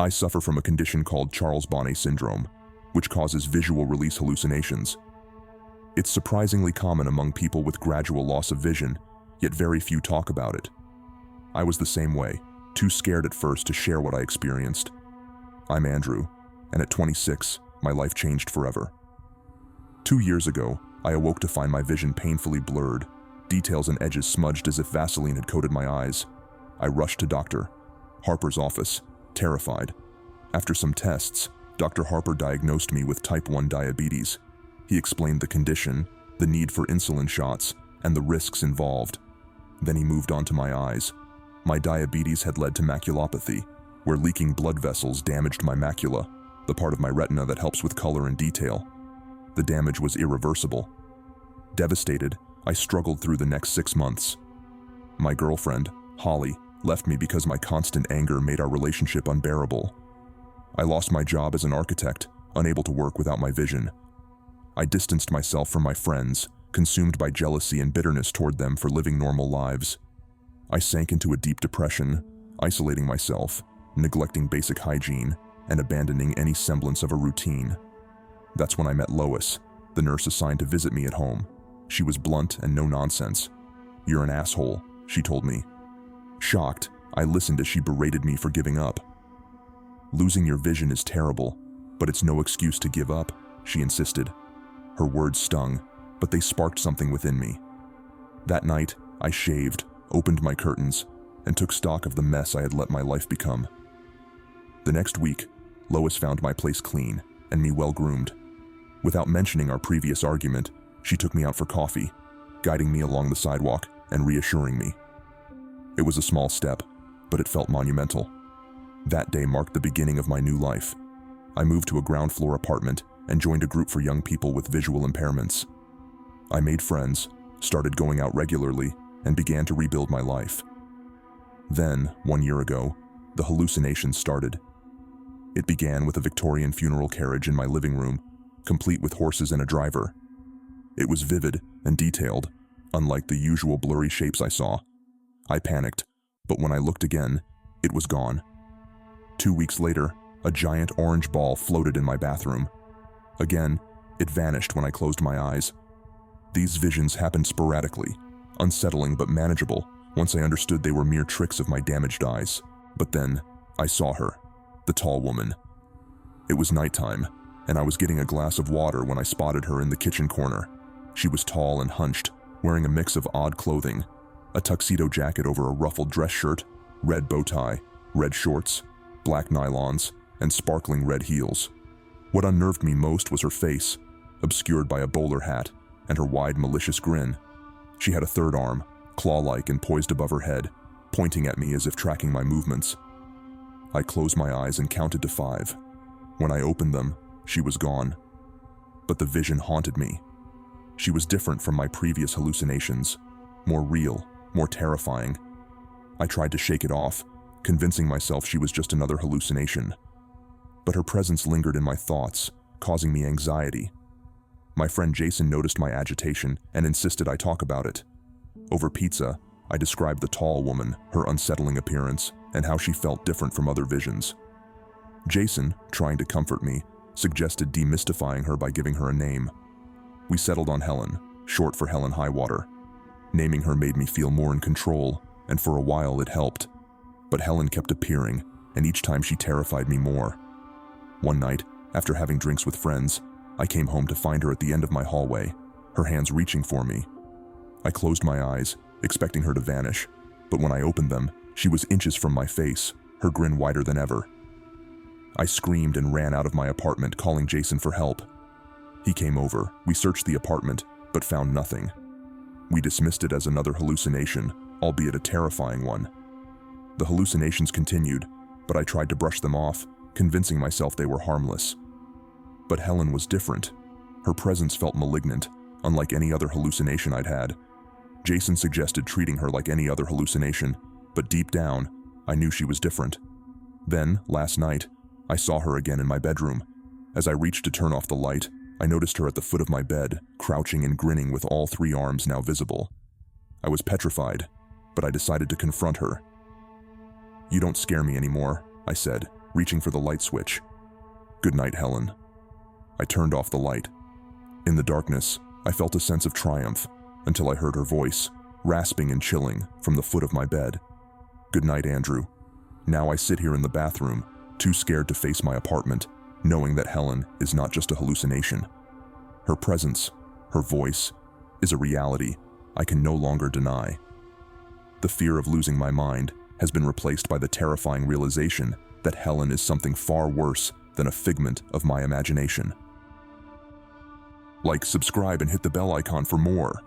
I suffer from a condition called Charles Bonnet Syndrome, which causes visual release hallucinations. It's surprisingly common among people with gradual loss of vision, yet very few talk about it. I was the same way, too scared at first to share what I experienced. I'm Andrew, and at 26, my life changed forever. 2 years ago, I awoke to find my vision painfully blurred, details and edges smudged as if Vaseline had coated my eyes. I rushed to Dr. Harper's office, terrified. After some tests, Dr. Harper diagnosed me with type 1 diabetes. He explained the condition, the need for insulin shots, and the risks involved. Then he moved on to my eyes. My diabetes had led to maculopathy, where leaking blood vessels damaged my macula, the part of my retina that helps with color and detail. The damage was irreversible. Devastated, I struggled through the next 6 months. My girlfriend, Holly, left me because my constant anger made our relationship unbearable. I lost my job as an architect, unable to work without my vision. I distanced myself from my friends, consumed by jealousy and bitterness toward them for living normal lives. I sank into a deep depression, isolating myself, neglecting basic hygiene, and abandoning any semblance of a routine. That's when I met Lois, the nurse assigned to visit me at home. She was blunt and no nonsense. "You're an asshole," she told me. Shocked, I listened as she berated me for giving up. "Losing your vision is terrible, but it's no excuse to give up," she insisted. Her words stung, but they sparked something within me. That night, I shaved, opened my curtains, and took stock of the mess I had let my life become. The next week, Lois found my place clean and me well-groomed. Without mentioning our previous argument, she took me out for coffee, guiding me along the sidewalk and reassuring me. It was a small step, but it felt monumental. That day marked the beginning of my new life. I moved to a ground-floor apartment and joined a group for young people with visual impairments. I made friends, started going out regularly, and began to rebuild my life. Then, 1 year ago, the hallucinations started. It began with a Victorian funeral carriage in my living room, complete with horses and a driver. It was vivid and detailed, unlike the usual blurry shapes I saw. I panicked, but when I looked again, it was gone. 2 weeks later, a giant orange ball floated in my bathroom. Again, it vanished when I closed my eyes. These visions happened sporadically, unsettling but manageable once I understood they were mere tricks of my damaged eyes. But then, I saw her, the tall woman. It was nighttime, and I was getting a glass of water when I spotted her in the kitchen corner. She was tall and hunched, wearing a mix of odd clothing, a tuxedo jacket over a ruffled dress shirt, red bow tie, red shorts, black nylons, and sparkling red heels. What unnerved me most was her face, obscured by a bowler hat, and her wide, malicious grin. She had a third arm, claw-like and poised above her head, pointing at me as if tracking my movements. I closed my eyes and counted to 5. When I opened them, she was gone. But the vision haunted me. She was different from my previous hallucinations, more real, more terrifying. I tried to shake it off, convincing myself she was just another hallucination. But her presence lingered in my thoughts, causing me anxiety. My friend Jason noticed my agitation and insisted I talk about it. Over pizza, I described the tall woman, her unsettling appearance, and how she felt different from other visions. Jason, trying to comfort me, suggested demystifying her by giving her a name. We settled on Helen, short for Helen Highwater. Naming her made me feel more in control, and for a while it helped. But Helen kept appearing, and each time she terrified me more. One night, after having drinks with friends, I came home to find her at the end of my hallway, her hands reaching for me. I closed my eyes, expecting her to vanish, but when I opened them, she was inches from my face, her grin wider than ever. I screamed and ran out of my apartment, calling Jason for help. He came over, we searched the apartment, but found nothing. We dismissed it as another hallucination, albeit a terrifying one. The hallucinations continued, but I tried to brush them off, convincing myself they were harmless. But Helen was different. Her presence felt malignant, unlike any other hallucination I'd had. Jason suggested treating her like any other hallucination, but deep down, I knew she was different. Then, last night, I saw her again in my bedroom. As I reached to turn off the light, I noticed her at the foot of my bed, crouching and grinning with all 3 arms now visible. I was petrified, but I decided to confront her. "You don't scare me anymore," I said, reaching for the light switch. "Good night, Helen." I turned off the light. In the darkness, I felt a sense of triumph until I heard her voice, rasping and chilling, from the foot of my bed. "Good night, Andrew." Now I sit here in the bathroom, too scared to face my apartment, knowing that Helen is not just a hallucination. Her presence, her voice, is a reality I can no longer deny. The fear of losing my mind has been replaced by the terrifying realization that Helen is something far worse than a figment of my imagination. Like, subscribe, and hit the bell icon for more.